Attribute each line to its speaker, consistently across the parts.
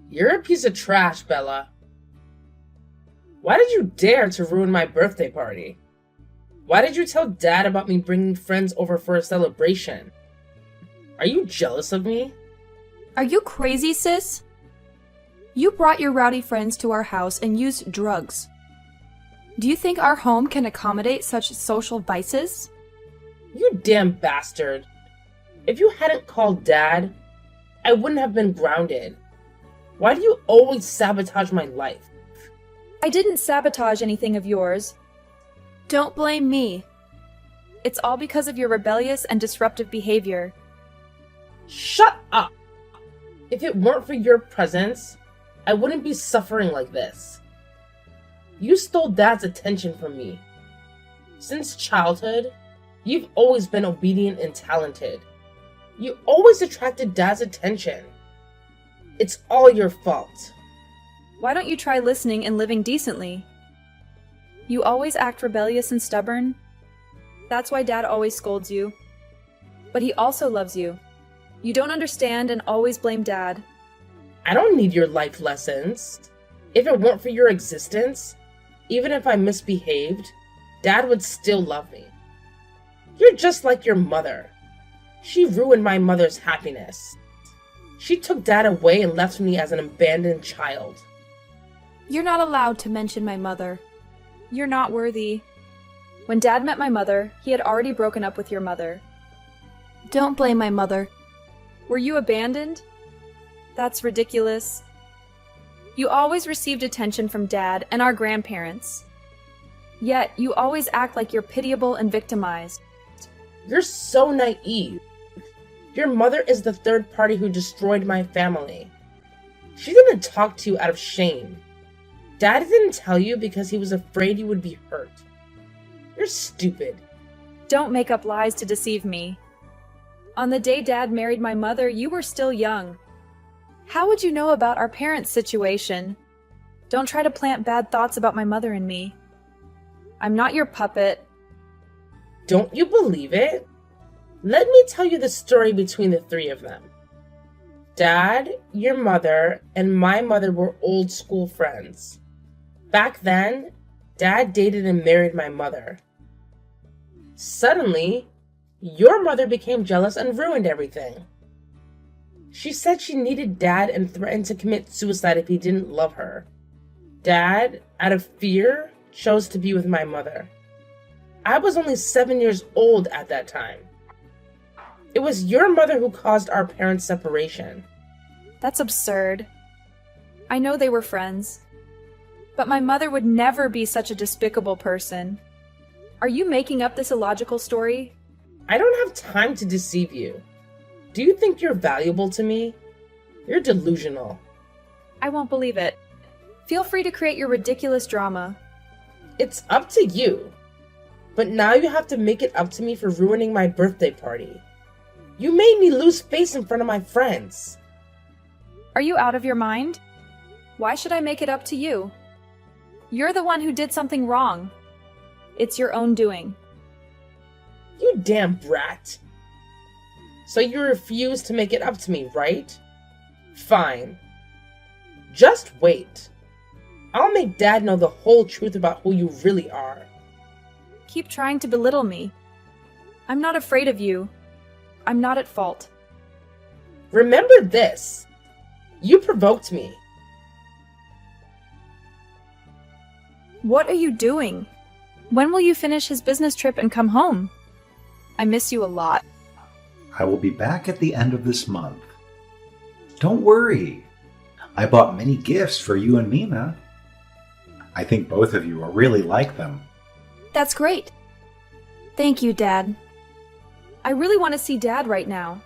Speaker 1: You're a piece of trash, Bella. Why did you dare to ruin my birthday party? Why did you tell Dad about me bringing friends over for a celebration? Are you jealous of me?
Speaker 2: Are you crazy, sis? You brought your rowdy friends to our house and used drugs. Do you think our home can accommodate such social vices?
Speaker 1: You damn bastard. If you hadn't called Dad, I wouldn't have been grounded. Why do you always sabotage my life?
Speaker 2: I didn't sabotage anything of yours. Don't blame me. It's all because of your rebellious and disruptive behavior.
Speaker 1: Shut up! If it weren't for your presence, I wouldn't be suffering like this. You stole Dad's attention from me. Since childhood, you've always been obedient and talented. You always attracted Dad's attention. It's all your fault.
Speaker 2: Why don't you try listening and living decently? You always act rebellious and stubborn. That's why Dad always scolds you. But he also loves you. You don't understand and always blame Dad.
Speaker 1: I don't need your life lessons. If it weren't for your existence, even if I misbehaved, Dad would still love me. You're just like your mother. She ruined my mother's happiness. She took Dad away and left me as an abandoned child.
Speaker 2: You're not allowed to mention my mother. You're not worthy. When Dad met my mother, he had already broken up with your mother. Don't blame my mother. Were you abandoned? That's ridiculous. You always received attention from Dad and our grandparents. Yet, you always act like you're pitiable and victimized.
Speaker 1: You're so naive. Your mother is the third party who destroyed my family. She didn't talk to you out of shame. Dad didn't tell you because he was afraid you would be hurt. You're stupid.
Speaker 2: Don't make up lies to deceive me. On the day Dad married my mother, you were still young. How would you know about our parents' situation? Don't try to plant bad thoughts about my mother and me. I'm not your puppet.
Speaker 1: Don't you believe it? Let me tell you the story between the three of them. Dad, your mother, and my mother were old school friends. Back then, Dad dated and married my mother. Suddenly, your mother became jealous and ruined everything. She said she needed Dad and threatened to commit suicide if he didn't love her. Dad, out of fear, chose to be with my mother. I was only 7 years old at that time. It was your mother who caused our parents' separation.
Speaker 2: That's absurd. I know they were friends. But my mother would never be such a despicable person. Are you making up this illogical story?
Speaker 1: I don't have time to deceive you. Do you think you're valuable to me? You're delusional.
Speaker 2: I won't believe it. Feel free to create your ridiculous drama.
Speaker 1: It's up to you. But now you have to make it up to me for ruining my birthday party. You made me lose face in front of my friends.
Speaker 2: Are you out of your mind? Why should I make it up to you? You're the one who did something wrong. It's your own doing.
Speaker 1: You damn brat. So you refuse to make it up to me, right? Fine. Just wait. I'll make Dad know the whole truth about who you really are.
Speaker 2: Keep trying to belittle me. I'm not afraid of you. I'm not at fault.
Speaker 1: Remember this. You provoked me.
Speaker 2: What are you doing? When will you finish his business trip and come home? I miss you a lot.
Speaker 3: I will be back at the end of this month. Don't worry. I bought many gifts for you and Mina. I think both of you will really like them.
Speaker 2: That's great. Thank you, Dad. I really want to see Dad right now.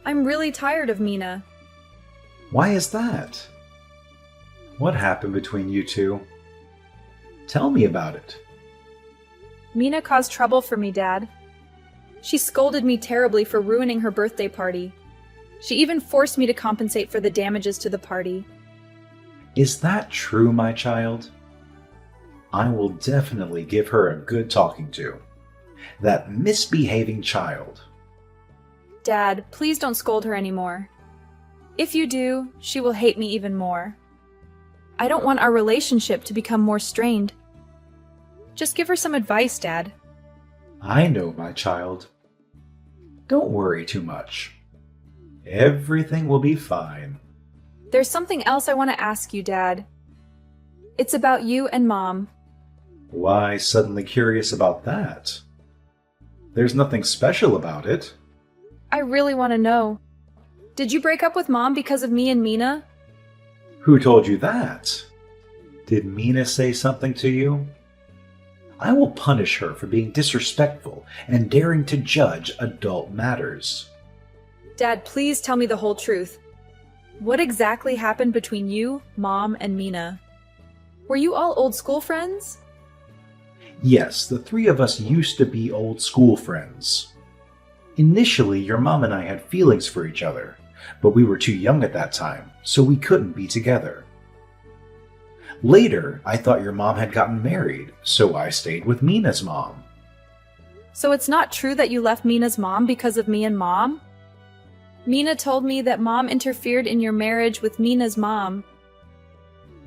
Speaker 2: I'm really tired of Mina.
Speaker 3: Why is that? What happened between you two? Tell me about it.
Speaker 2: Mina caused trouble for me, Dad. She scolded me terribly for ruining her birthday party. She even forced me to compensate for the damages to the party.
Speaker 3: Is that true, my child? I will definitely give her a good talking to. That misbehaving child.
Speaker 2: Dad, please don't scold her anymore. If you do, she will hate me even more. I don't want our relationship to become more strained. Just give her some advice, Dad.
Speaker 3: I know, my child. Don't worry too much. Everything will be fine.
Speaker 2: There's something else I want to ask you, Dad. It's about you and Mom.
Speaker 3: Why suddenly curious about that? There's nothing special about it.
Speaker 2: I really want to know. Did you break up with Mom because of me and Mina?
Speaker 3: Who told you that? Did Mina say something to you? I will punish her for being disrespectful and daring to judge adult matters.
Speaker 2: Dad, please tell me the whole truth. What exactly happened between you, Mom, and Mina? Were you all old school friends?
Speaker 3: Yes, the three of us used to be old school friends. Initially, your mom and I had feelings for each other, but we were too young at that time, so we couldn't be together. Later, I thought your mom had gotten married, so I stayed with Mina's mom.
Speaker 2: So it's not true that you left Mina's mom because of me and Mom? Mina told me that Mom interfered in your marriage with Mina's mom.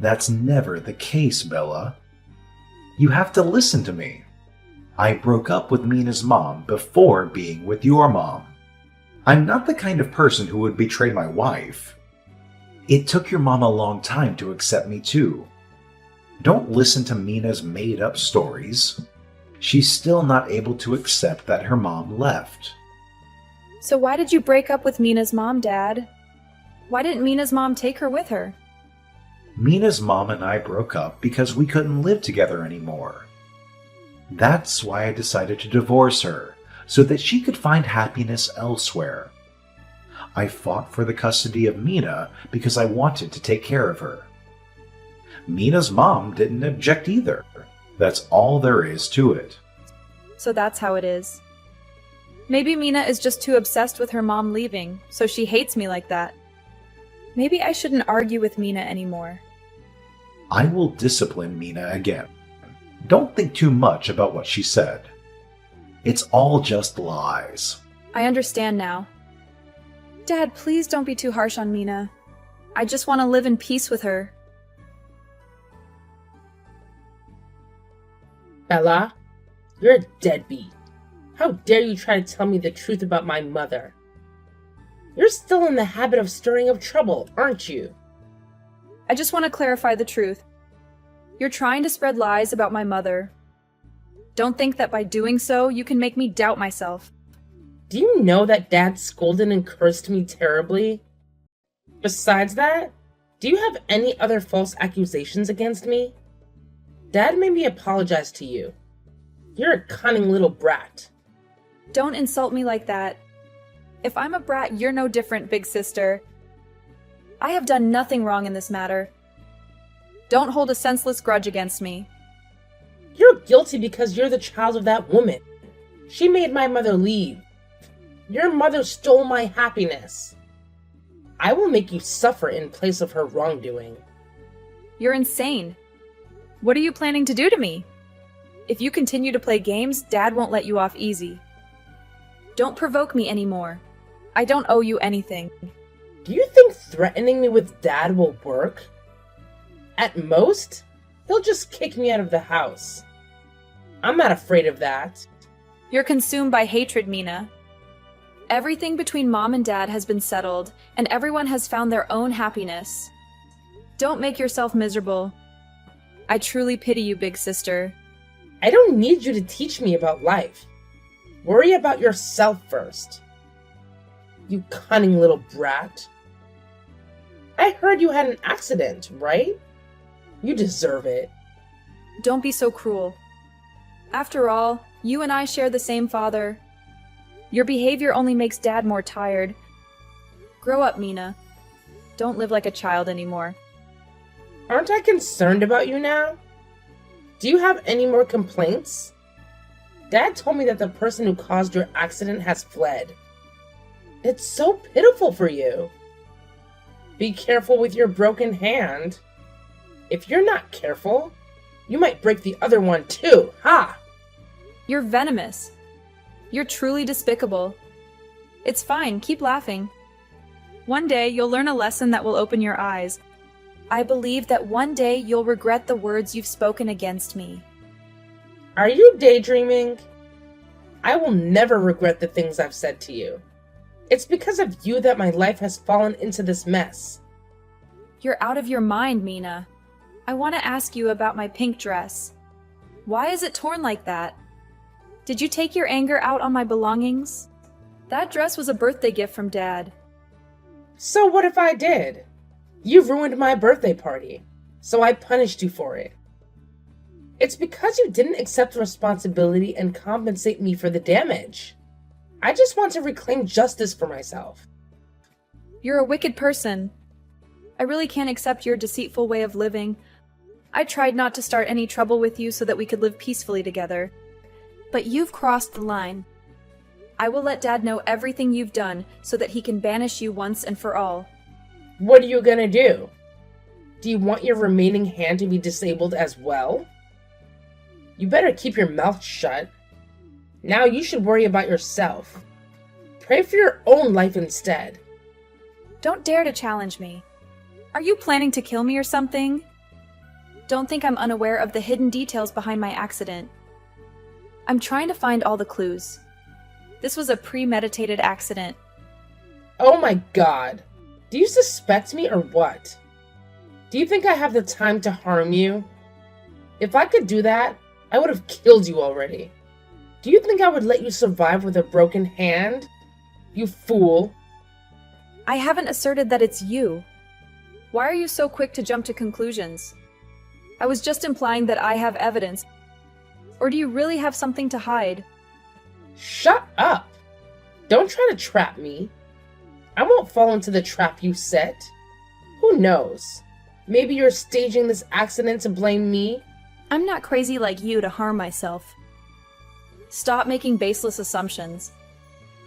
Speaker 3: That's never the case, Bella. You have to listen to me. I broke up with Mina's mom before being with your mom. I'm not the kind of person who would betray my wife. It took your mom a long time to accept me too. Don't listen to Mina's made-up stories. She's still not able to accept that her mom left.
Speaker 2: So why did you break up with Mina's mom, Dad? Why didn't Mina's mom take her with her?
Speaker 3: Mina's mom and I broke up because we couldn't live together anymore. That's why I decided to divorce her, so that she could find happiness elsewhere. I fought for the custody of Mina because I wanted to take care of her. Mina's mom didn't object either. That's all there is to it.
Speaker 2: So that's how it is. Maybe Mina is just too obsessed with her mom leaving, so she hates me like that. Maybe I shouldn't argue with Mina anymore.
Speaker 3: I will discipline Mina again. Don't think too much about what she said. It's all just lies.
Speaker 2: I understand now. Dad, please don't be too harsh on Mina. I just want to live in peace with her.
Speaker 1: Bella, you're a deadbeat. How dare you try to tell me the truth about my mother? You're still in the habit of stirring up trouble, aren't you?
Speaker 2: I just want to clarify the truth. You're trying to spread lies about my mother. Don't think that by doing so, you can make me doubt myself.
Speaker 1: Do you know that Dad scolded and cursed me terribly? Besides that, do you have any other false accusations against me? Dad made me apologize to you. You're a cunning little brat.
Speaker 2: Don't insult me like that. If I'm a brat, you're no different, big sister. I have done nothing wrong in this matter. Don't hold a senseless grudge against me.
Speaker 1: You're guilty because you're the child of that woman. She made my mother leave. Your mother stole my happiness. I will make you suffer in place of her wrongdoing.
Speaker 2: You're insane. What are you planning to do to me? If you continue to play games, Dad won't let you off easy. Don't provoke me anymore. I don't owe you anything.
Speaker 1: Do you think threatening me with Dad will work? At most, he'll just kick me out of the house. I'm not afraid of that.
Speaker 2: You're consumed by hatred, Mina. Everything between Mom and Dad has been settled, and everyone has found their own happiness. Don't make yourself miserable. I truly pity you, big sister.
Speaker 1: I don't need you to teach me about life. Worry about yourself first. You cunning little brat. I heard you had an accident, right? You deserve it.
Speaker 2: Don't be so cruel. After all, you and I share the same father. Your behavior only makes Dad more tired. Grow up, Mina. Don't live like a child anymore.
Speaker 1: Aren't I concerned about you now? Do you have any more complaints? Dad told me that the person who caused your accident has fled. It's so pitiful for you. Be careful with your broken hand. If you're not careful, you might break the other one too, ha!
Speaker 2: You're venomous. You're truly despicable. It's fine, keep laughing. One day you'll learn a lesson that will open your eyes. I believe that one day you'll regret the words you've spoken against me.
Speaker 1: Are you daydreaming? I will never regret the things I've said to you. It's because of you that my life has fallen into this mess.
Speaker 2: You're out of your mind, Mina. I want to ask you about my pink dress. Why is it torn like that? Did you take your anger out on my belongings? That dress was a birthday gift from Dad.
Speaker 1: So what if I did? You ruined my birthday party, so I punished you for it. It's because you didn't accept responsibility and compensate me for the damage. I just want to reclaim justice for myself.
Speaker 2: You're a wicked person. I really can't accept your deceitful way of living. I tried not to start any trouble with you so that we could live peacefully together. But you've crossed the line. I will let Dad know everything you've done so that he can banish you once and for all.
Speaker 1: What are you gonna do? Do you want your remaining hand to be disabled as well? You better keep your mouth shut. Now you should worry about yourself. Pray for your own life instead.
Speaker 2: Don't dare to challenge me. Are you planning to kill me or something? Don't think I'm unaware of the hidden details behind my accident. I'm trying to find all the clues. This was a premeditated accident.
Speaker 1: Oh my god. Do you suspect me or what? Do you think I have the time to harm you? If I could do that, I would have killed you already. Do you think I would let you survive with a broken hand? You fool.
Speaker 2: I haven't asserted that it's you. Why are you so quick to jump to conclusions? I was just implying that I have evidence. Or do you really have something to hide?
Speaker 1: Shut up! Don't try to trap me. I won't fall into the trap you set. Who knows? Maybe you're staging this accident to blame me?
Speaker 2: I'm not crazy like you to harm myself. Stop making baseless assumptions.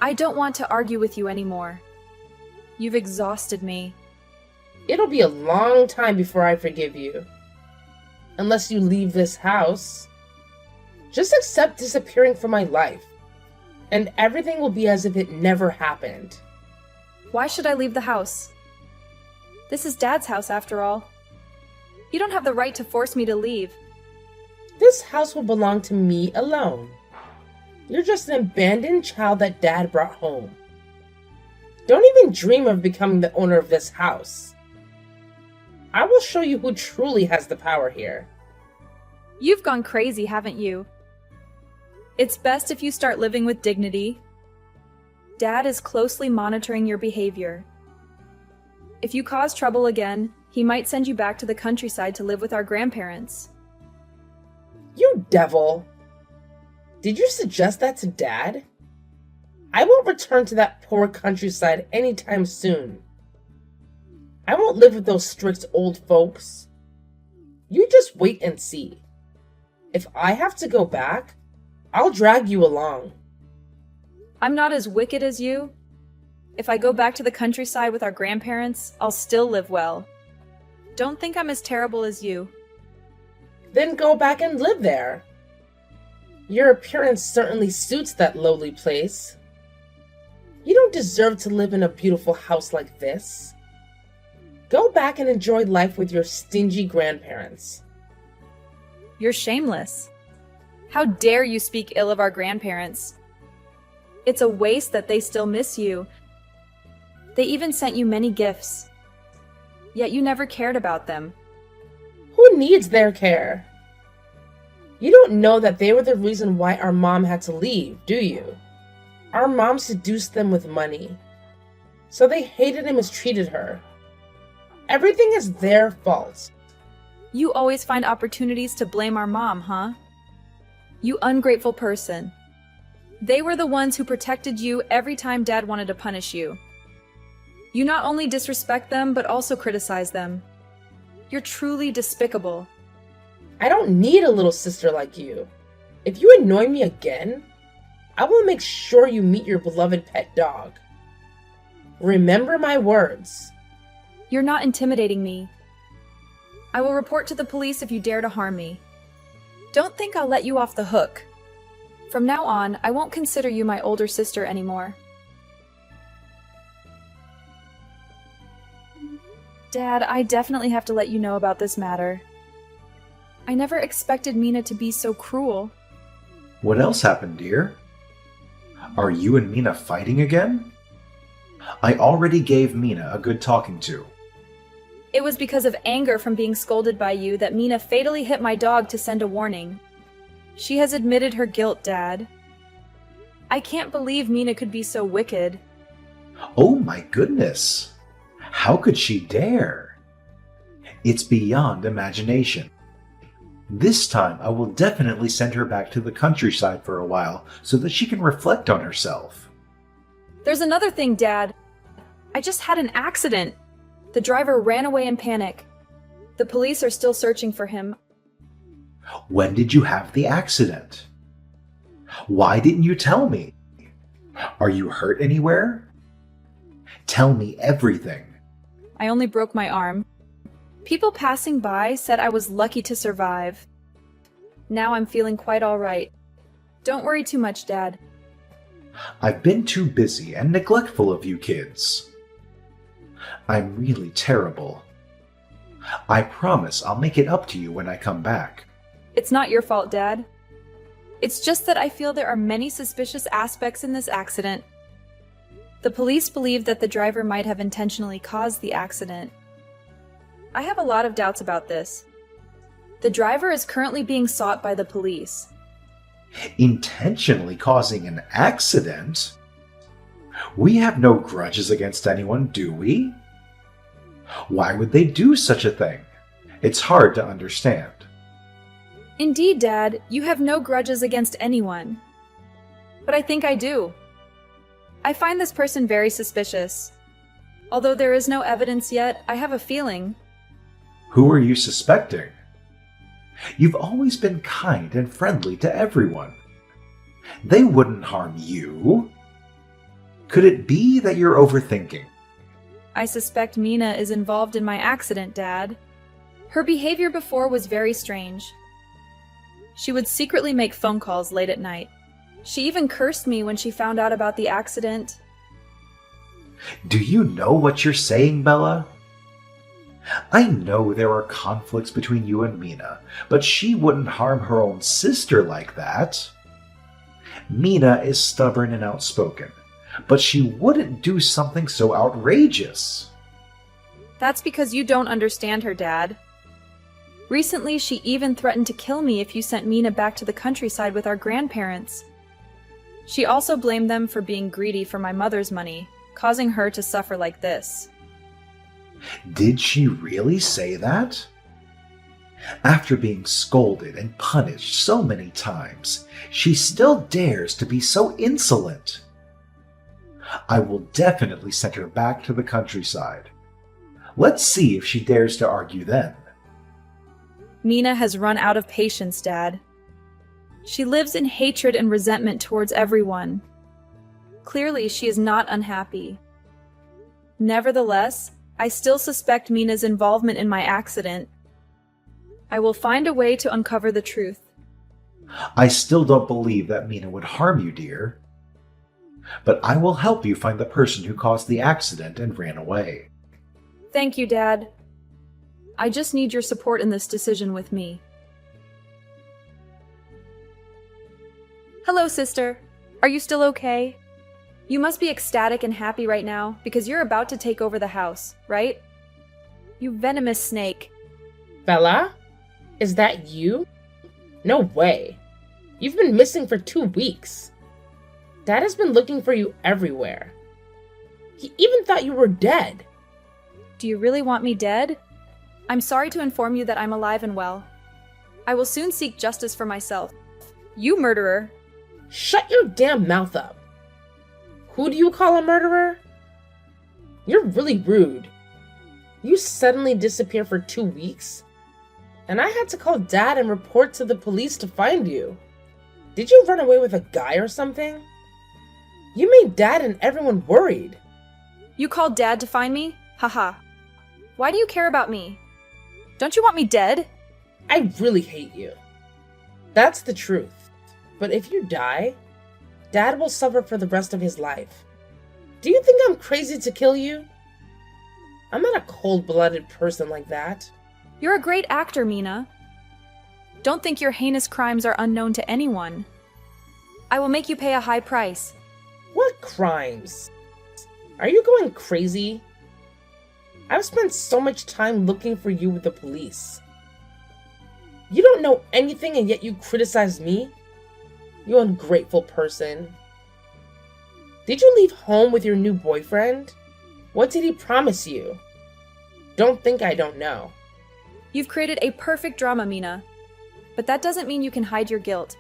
Speaker 2: I don't want to argue with you anymore. You've exhausted me.
Speaker 1: It'll be a long time before I forgive you. Unless you leave this house. Just accept disappearing from my life, and everything will be as if it never happened.
Speaker 2: Why should I leave the house? This is Dad's house, after all. You don't have the right to force me to leave.
Speaker 1: This house will belong to me alone. You're just an abandoned child that Dad brought home. Don't even dream of becoming the owner of this house. I will show you who truly has the power here.
Speaker 2: You've gone crazy, haven't you? It's best if you start living with dignity. Dad is closely monitoring your behavior. If you cause trouble again, he might send you back to the countryside to live with our grandparents.
Speaker 1: You devil! Did you suggest that to Dad? I won't return to that poor countryside anytime soon. I won't live with those strict old folks. You just wait and see. If I have to go back, I'll drag you along.
Speaker 2: I'm not as wicked as you. If I go back to the countryside with our grandparents, I'll still live well. Don't think I'm as terrible as you.
Speaker 1: Then go back and live there. Your appearance certainly suits that lowly place. You don't deserve to live in a beautiful house like this. Go back and enjoy life with your stingy grandparents.
Speaker 2: You're shameless. How dare you speak ill of our grandparents? It's a waste that they still miss you. They even sent you many gifts. Yet you never cared about them.
Speaker 1: Who needs their care? You don't know that they were the reason why our mom had to leave, do you? Our mom seduced them with money. So they hated and mistreated her. Everything is their fault.
Speaker 2: You always find opportunities to blame our mom, huh? You ungrateful person. They were the ones who protected you every time Dad wanted to punish you. You not only disrespect them, but also criticize them. You're truly despicable.
Speaker 1: I don't need a little sister like you. If you annoy me again, I will make sure you meet your beloved pet dog. Remember my words.
Speaker 2: You're not intimidating me. I will report to the police if you dare to harm me. Don't think I'll let you off the hook. From now on, I won't consider you my older sister anymore. Dad, I definitely have to let you know about this matter. I never expected Mina to be so cruel.
Speaker 3: What else happened, dear? Are you and Mina fighting again? I already gave Mina a good talking to.
Speaker 2: It was because of anger from being scolded by you that Mina fatally hit my dog to send a warning. She has admitted her guilt, Dad. I can't believe Mina could be so wicked.
Speaker 3: Oh my goodness! How could she dare? It's beyond imagination. This time I will definitely send her back to the countryside for a while so that she can reflect on herself.
Speaker 2: There's another thing, Dad. I just had an accident. The driver ran away in panic. The police are still searching for him.
Speaker 3: When did you have the accident? Why didn't you tell me? Are you hurt anywhere? Tell me everything.
Speaker 2: I only broke my arm. People passing by said I was lucky to survive. Now I'm feeling quite all right. Don't worry too much, Dad.
Speaker 3: I've been too busy and neglectful of you kids. I'm really terrible. I promise I'll make it up to you when I come back.
Speaker 2: It's not your fault, Dad. It's just that I feel there are many suspicious aspects in this accident. The police believe that the driver might have intentionally caused the accident. I have a lot of doubts about this. The driver is currently being sought by the police.
Speaker 3: Intentionally causing an accident? We have no grudges against anyone, do we? Why would they do such a thing? It's hard to understand.
Speaker 2: Indeed, Dad, you have no grudges against anyone. But I think I do. I find this person very suspicious. Although there is no evidence yet, I have a feeling.
Speaker 3: Who are you suspecting? You've always been kind and friendly to everyone. They wouldn't harm you. Could it be that you're overthinking?
Speaker 2: I suspect Mina is involved in my accident, Dad. Her behavior before was very strange. She would secretly make phone calls late at night. She even cursed me when she found out about the accident.
Speaker 3: Do you know what you're saying, Bella? I know there are conflicts between you and Mina, but she wouldn't harm her own sister like that. Mina is stubborn and outspoken, but she wouldn't do something so outrageous.
Speaker 2: That's because you don't understand her, Dad. Recently, she even threatened to kill me if you sent Mina back to the countryside with our grandparents. She also blamed them for being greedy for my mother's money, causing her to suffer like this.
Speaker 3: Did she really say that? After being scolded and punished so many times, she still dares to be so insolent. I will definitely send her back to the countryside. Let's see if she dares to argue then.
Speaker 2: Mina has run out of patience, Dad. She lives in hatred and resentment towards everyone. Clearly, she is not unhappy. Nevertheless, I still suspect Mina's involvement in my accident. I will find a way to uncover the truth.
Speaker 3: I still don't believe that Mina would harm you, dear. But I will help you find the person who caused the accident and ran away.
Speaker 2: Thank you, Dad. I just need your support in this decision with me. Hello, sister. Are you still okay? You must be ecstatic and happy right now because you're about to take over the house, right? You venomous snake.
Speaker 1: Bella? Is that you? No way. You've been missing for 2 weeks. Dad has been looking for you everywhere. He even thought you were dead.
Speaker 2: Do you really want me dead? I'm sorry to inform you that I'm alive and well. I will soon seek justice for myself. You murderer!
Speaker 1: Shut your damn mouth up. Who do you call a murderer? You're really rude. You suddenly disappear for 2 weeks, and I had to call Dad and report to the police to find you. Did you run away with a guy or something? You made Dad and everyone worried.
Speaker 2: You called Dad to find me? Haha. Why do you care about me? Don't you want me dead?
Speaker 1: I really hate you. That's the truth. But if you die, Dad will suffer for the rest of his life. Do you think I'm crazy to kill you? I'm not a cold-blooded person like that.
Speaker 2: You're a great actor, Mina. Don't think your heinous crimes are unknown to anyone. I will make you pay a high price.
Speaker 1: What crimes? Are you going crazy? I've spent so much time looking for you with the police. You don't know anything and yet you criticize me? You ungrateful person. Did you leave home with your new boyfriend? What did he promise you? Don't think I don't know.
Speaker 2: You've created a perfect drama, Mina. But that doesn't mean you can hide your guilt.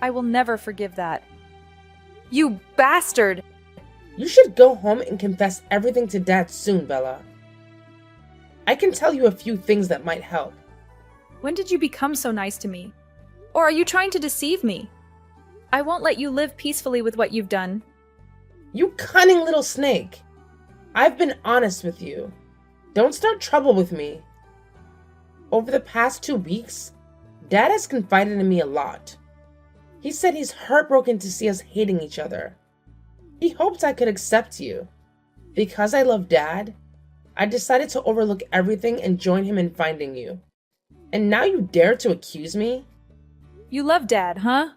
Speaker 2: I will never forgive that. You bastard!
Speaker 1: You should go home and confess everything to Dad soon, Bella. I can tell you a few things that might help.
Speaker 2: When did you become so nice to me? Or are you trying to deceive me? I won't let you live peacefully with what you've done.
Speaker 1: You cunning little snake. I've been honest with you. Don't start trouble with me. Over the past 2 weeks, Dad has confided in me a lot. He said he's heartbroken to see us hating each other. He hoped I could accept you. Because I love Dad, I decided to overlook everything and join him in finding you. And now you dare to accuse me?
Speaker 2: You love Dad, huh?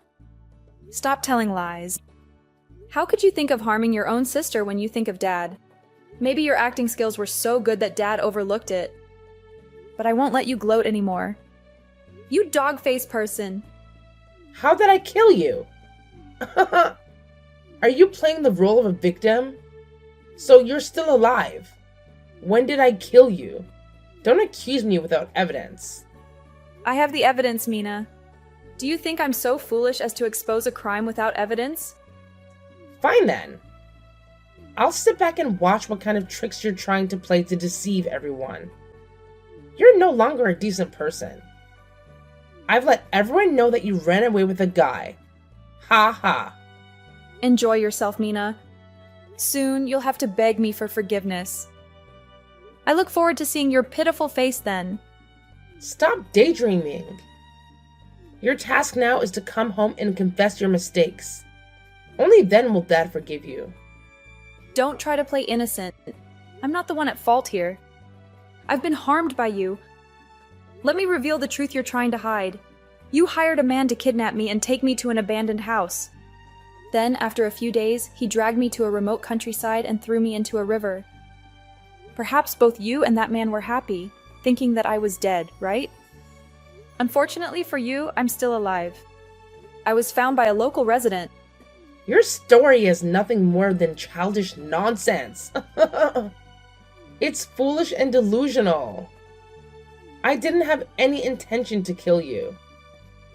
Speaker 2: Stop telling lies. How could you think of harming your own sister when you think of Dad? Maybe your acting skills were so good that Dad overlooked it. But I won't let you gloat anymore. You dog-faced person.
Speaker 1: How did I kill you? Are you playing the role of a victim? So you're still alive. When did I kill you? Don't accuse me without evidence.
Speaker 2: I have the evidence, Mina. Do you think I'm so foolish as to expose a crime without evidence?
Speaker 1: Fine then. I'll sit back and watch what kind of tricks you're trying to play to deceive everyone. You're no longer a decent person. I've let everyone know that you ran away with a guy. Ha ha.
Speaker 2: Enjoy yourself, Mina. Soon you'll have to beg me for forgiveness. I look forward to seeing your pitiful face then.
Speaker 1: Stop daydreaming. Your task now is to come home and confess your mistakes. Only then will Dad forgive you.
Speaker 2: Don't try to play innocent. I'm not the one at fault here. I've been harmed by you. Let me reveal the truth you're trying to hide. You hired a man to kidnap me and take me to an abandoned house. Then, after a few days, he dragged me to a remote countryside and threw me into a river. Perhaps both you and that man were happy, thinking that I was dead, right? Unfortunately for you, I'm still alive. I was found by a local resident.
Speaker 1: Your story is nothing more than childish nonsense. It's foolish and delusional. I didn't have any intention to kill you.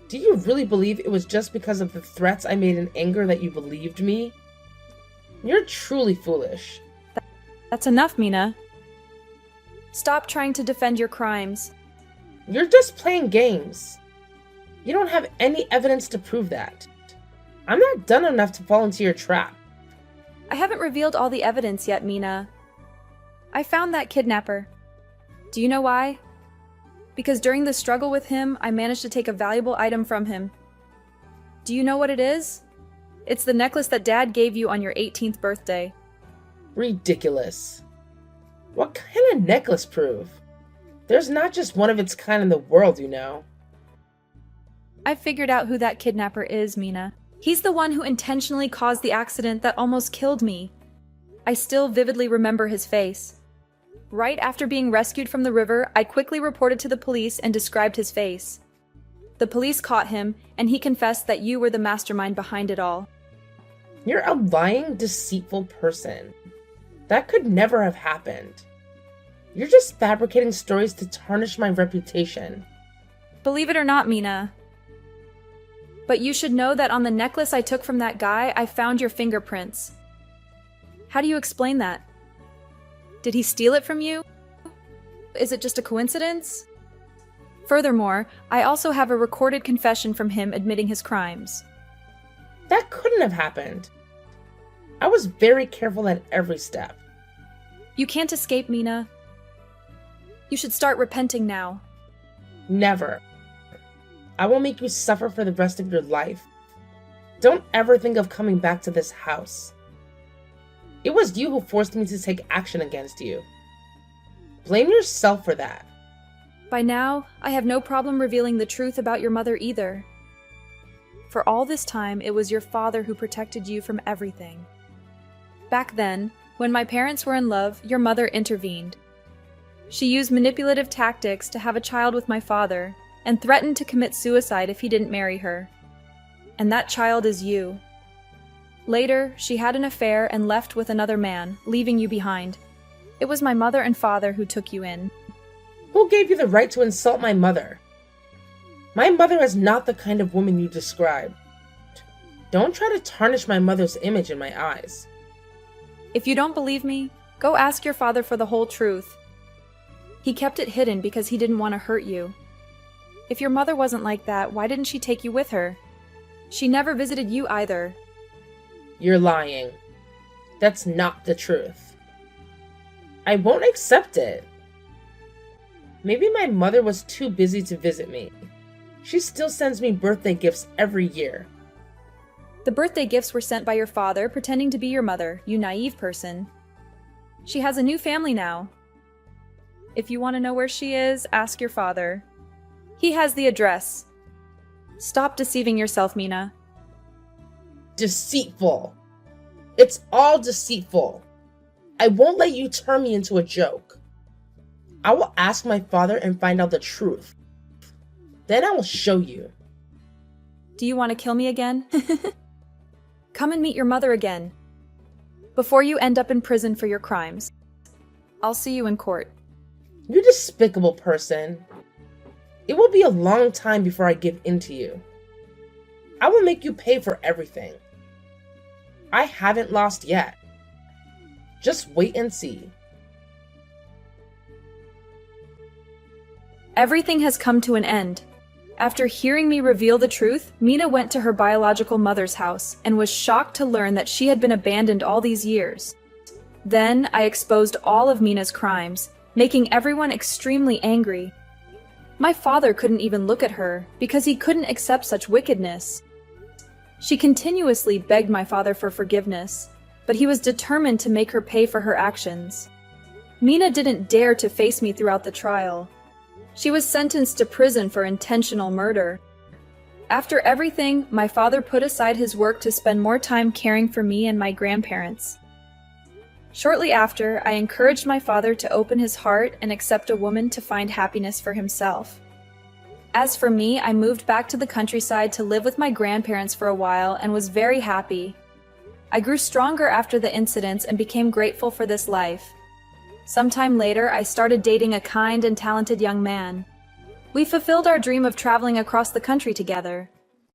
Speaker 1: Do you really believe it was just because of the threats I made in anger that you believed me? You're truly foolish.
Speaker 2: That's enough, Mina. Stop trying to defend your crimes.
Speaker 1: You're just playing games. You don't have any evidence to prove that. I'm not done enough to fall into your trap.
Speaker 2: I haven't revealed all the evidence yet, Mina. I found that kidnapper. Do you know why? Because during the struggle with him, I managed to take a valuable item from him. Do you know what it is? It's the necklace that Dad gave you on your 18th birthday.
Speaker 1: Ridiculous. What kind of necklace proof? There's not just one of its kind in the world, you know.
Speaker 2: I've figured out who that kidnapper is, Mina. He's the one who intentionally caused the accident that almost killed me. I still vividly remember his face. Right after being rescued from the river, I quickly reported to the police and described his face. The police caught him, and he confessed that you were the mastermind behind it all.
Speaker 1: You're a lying, deceitful person. That could never have happened. You're just fabricating stories to tarnish my reputation.
Speaker 2: Believe it or not, Mina. But you should know that on the necklace I took from that guy, I found your fingerprints. How do you explain that? Did he steal it from you? Is it just a coincidence? Furthermore, I also have a recorded confession from him admitting his crimes.
Speaker 1: That couldn't have happened. I was very careful at every step.
Speaker 2: You can't escape, Mina. You should start repenting now.
Speaker 1: Never. I will make you suffer for the rest of your life. Don't ever think of coming back to this house. It was you who forced me to take action against you. Blame yourself for that.
Speaker 2: By now, I have no problem revealing the truth about your mother either. For all this time, it was your father who protected you from everything. Back then, when my parents were in love, your mother intervened. She used manipulative tactics to have a child with my father and threatened to commit suicide if he didn't marry her. And that child is you. Later, she had an affair and left with another man, leaving you behind. It was my mother and father who took you in.
Speaker 1: Who gave you the right to insult my mother? My mother is not the kind of woman you describe. Don't try to tarnish my mother's image in my eyes.
Speaker 2: If you don't believe me, go ask your father for the whole truth. He kept it hidden because he didn't want to hurt you. If your mother wasn't like that, why didn't she take you with her? She never visited you either.
Speaker 1: You're lying. That's not the truth. I won't accept it. Maybe my mother was too busy to visit me. She still sends me birthday gifts every year.
Speaker 2: The birthday gifts were sent by your father pretending to be your mother, you naive person. She has a new family now. If you want to know where she is, ask your father. He has the address. Stop deceiving yourself, Mina.
Speaker 1: Deceitful. It's all deceitful. I won't let you turn me into a joke. I will ask my father and find out the truth. Then I will show you.
Speaker 2: Do you want to kill me again? Come and meet your mother again. Before you end up in prison for your crimes. I'll see you in court.
Speaker 1: You despicable person. It will be a long time before I give in to you. I will make you pay for everything. I haven't lost yet. Just wait and see.
Speaker 2: Everything has come to an end. After hearing me reveal the truth, Mina went to her biological mother's house and was shocked to learn that she had been abandoned all these years. Then I exposed all of Mina's crimes, making everyone extremely angry. My father couldn't even look at her because he couldn't accept such wickedness. She continuously begged my father for forgiveness, but he was determined to make her pay for her actions. Mina didn't dare to face me throughout the trial. She was sentenced to prison for intentional murder. After everything, my father put aside his work to spend more time caring for me and my grandparents. Shortly after, I encouraged my father to open his heart and accept a woman to find happiness for himself. As for me, I moved back to the countryside to live with my grandparents for a while and was very happy. I grew stronger after the incidents and became grateful for this life. Sometime later, I started dating a kind and talented young man. We fulfilled our dream of traveling across the country together.